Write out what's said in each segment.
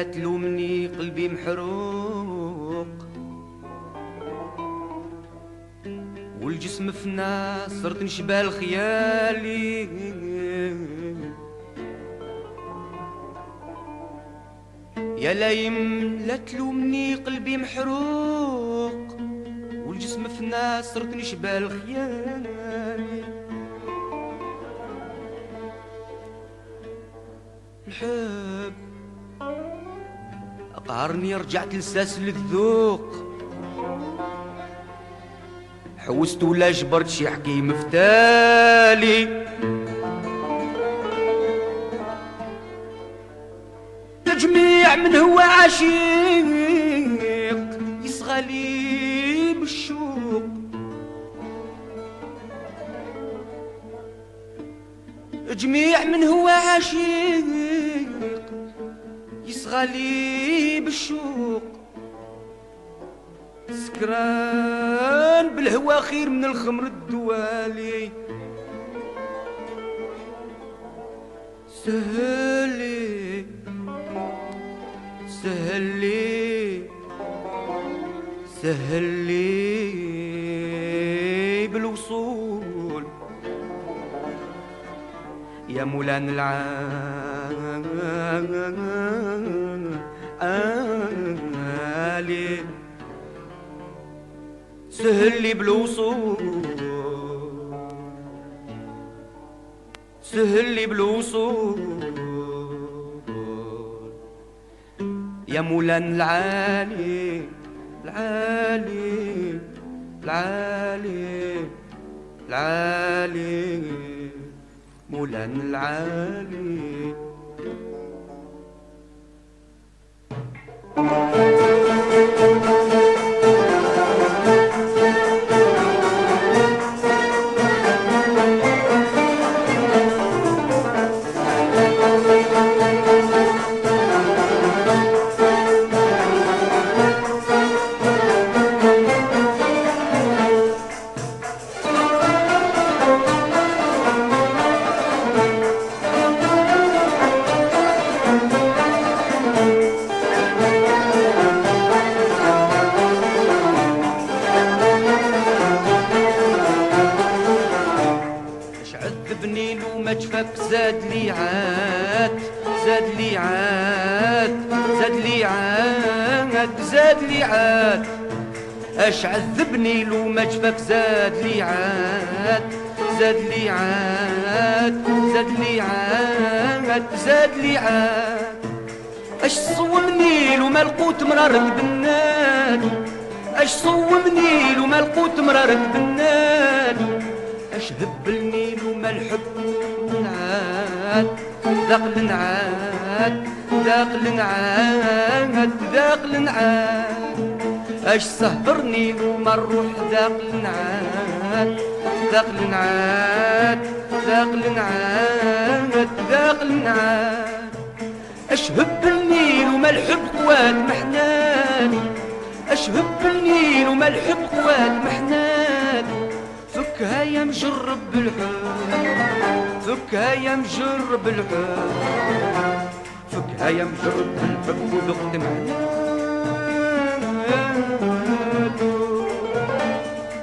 لا تلومني قلبي محروق، والجسم فنا صرت نشبال خيالي. يا لايم لا تلومني قلبي محروق، والجسم فنا صرت نشبال خيالي. الحب قهرني رجعت لساسل الذوق، حوست ولا جبرت شي حكيم فتالي. الجميع من هو عشيق يصغى لي بالشوق، جميع من هو عشيق يصغى لي بالشوق. سكران بالهوى خير من الخمر الدوالي. سهلي سهلي سهلي بالوصول يا مولان العالي. سهلي بالوصول سهلي بالوصول يا مولان العالي العالي العالي العالي مولان العالي. عذبني لو ما جفاك زاد لي عاد زاد لي عاد زاد لي عاد زاد لي عاد. اش عذبني لو ما جفاك زاد لي عاد زاد لي عاد زاد لي عاد زاد لي عاد. اش صومني لو ما القوت مرارك بالنادي، اش صومني لو ما القوت مرارك بالنادي. اش هبلني لو ما الحب نعاد ذاق لنعاد ذاق لنعاد ذاق لنعاد. اش سهرني لو ما الروح ذاق لنعاد ذاق لنعاد ذاق لنعاد ذاق لنعاد. اش هبلني لو ما الحب قوات محناني، اش هبلني لو ما الحب قوات محناني. فكها يا مجرب بالحب فكها يا مجرب بالحب فكها يا مجرب بالحب وذقت معناته.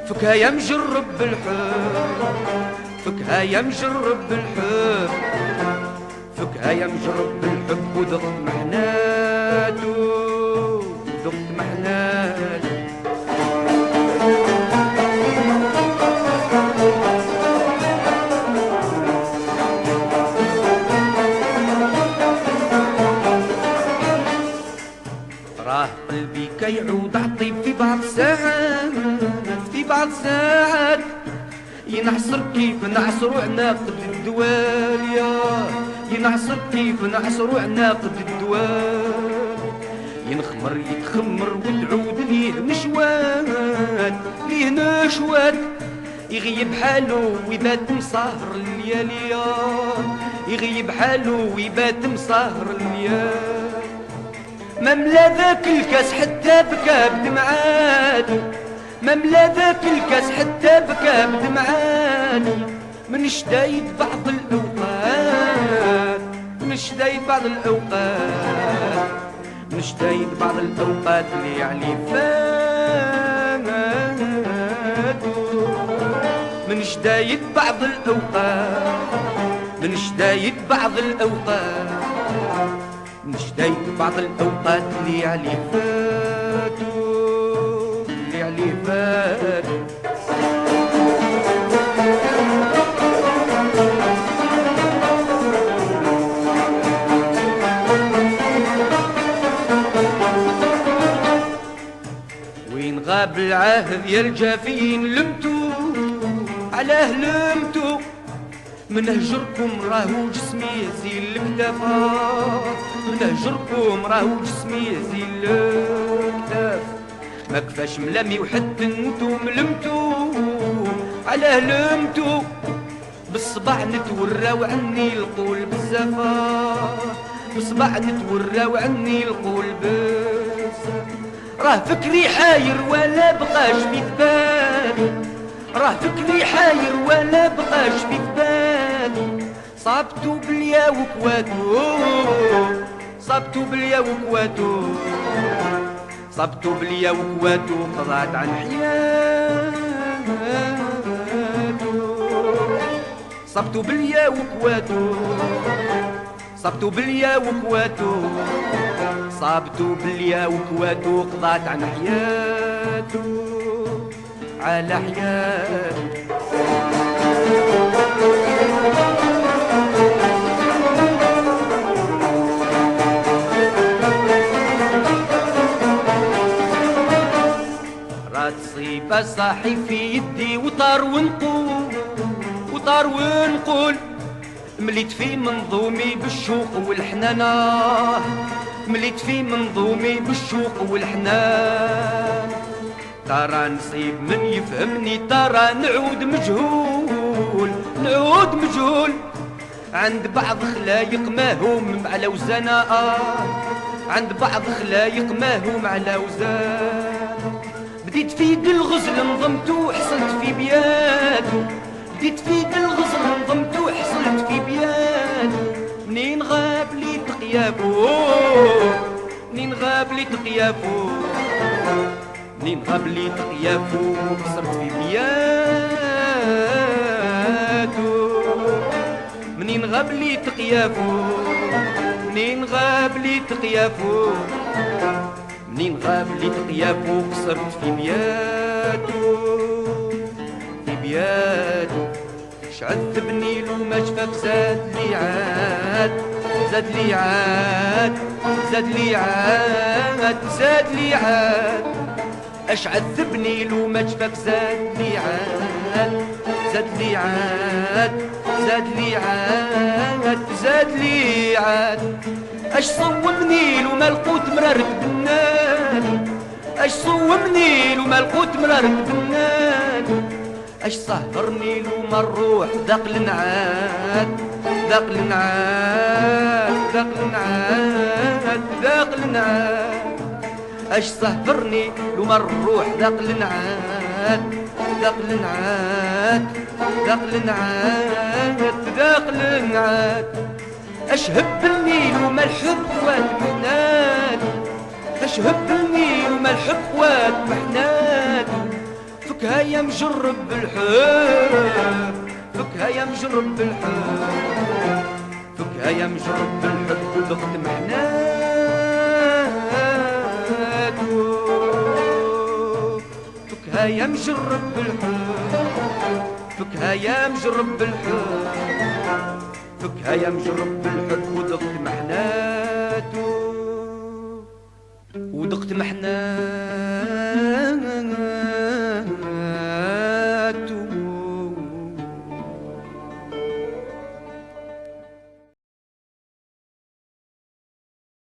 فكها يا مجرب بالحب فكها يا مجرب بالحب فكها يا مجرب بالحب وذقت معناته ذقت معناته. راه قلبي كيعود عطيب في بعض الساعات في بعض الساعات. ينعصر كيف نعصرو عناقد الدوال يا ينعصر كيف نعصرو عناقد الدوال. ينخمر يتخمر وتعود ليه نشوات ليه نشوات. يغيب حالو ويبات مسهر الليالي يغيب حالو ويبات مسهر الليالي. مملا ذاك الكاس حتى بكى بدمعاتي مملا ذاك الكاس حتى بكى بدمعاتي. من شدايد بعض الأوقات من شدايد بعض الأوقات من شدايد بعض الأوقات اللي علي فاتو، من شدايد بعض الأوقات، من شدايد بعض الأوقات، من شدايد بعض الأوقات اللي علي فاتو، اللي علي فاتو. وين غاب العهد يا الجافين لمتو، علاه لمتو، من هجركم راهو جسمي يهزي الكتافا، من هجركم راهو جسمي يهزي الكتاف. ما كفاش ملامي وحد انتم لمتو، علاه لمتو، بالصبع نتوراو عني القول بالزفا، بالصبع نتوراو عني القول بالزفا. راه فكري حاير ولا بقاش في بالي، راه فكري حاير ولا بقاش في بالي. صابتو باليا وكواتو، صابتو باليا وكواتو، صابتو باليا وكواتو، قضات عن حياتو. صابتو باليا وكواتو، صابتو باليا وكواتو، صابتو باليا وكواتو، قضات عن حياتو، على حياتو. راه تصيبة صاحي في يدي وطار ونقول، وطار ونقول، مليت في منظومي بالشوق والحنانة، مليت في منظومي بالشوق والحنان. ترى نصيب من يفهمني، ترى نعود مجهول، نعود مجهول، عند بعض خلايق ما هم على وزنا، عند بعض خلايق ما هم على وزان. بديت في يد الغزل نظمت وحصلت في بيادو، بديت في يد الغزل نظمت وحصلت في بيادو. منين غاب لي تقيافو، منين غاب لي تقيافو، منين غاب لي تقيافو، صرت في بيادو. منين غاب لي تقيافو، منين غاب لي تقيافو، منين غاب لي تقيافو، صرت في بيادو، في بيادو. شعذبني لو ما شفاك زاد لي عاد، زاد لي عاد، زاد لي عاد، زاد لي عاد. اش عذبني لو ما شفاك زاد لي عاد، زاد لي عاد، زاد لي عاد، زاد لي عاد. اش صومني لو ما القوت مرارك بالنادي، اش صومني لو ما القوت مرارك بالنادي. اش سهرني لو ما الروح ذاق النعاد، ذاق النعاد، ذاق النعاد، ذاق النعاد. اش سهرني لو ما الروح ذاق النعاد، ذاق النعاد، ذاق النعاد، ذاق النعاد. اش هبلني لو ما الحب واد محنادي، اش هبلني لو ما الحب واد محنادي. فكها يا مجرب بالحب، فكها يا مجرب بالحب، فكها يا مجرب بالحب، وذقت محناتو. فكها يا مجرب بالحب، فكها يا مجرب بالحب، فكها يا مجرب بالحب، وذقت محناتو، وذقت محناتو.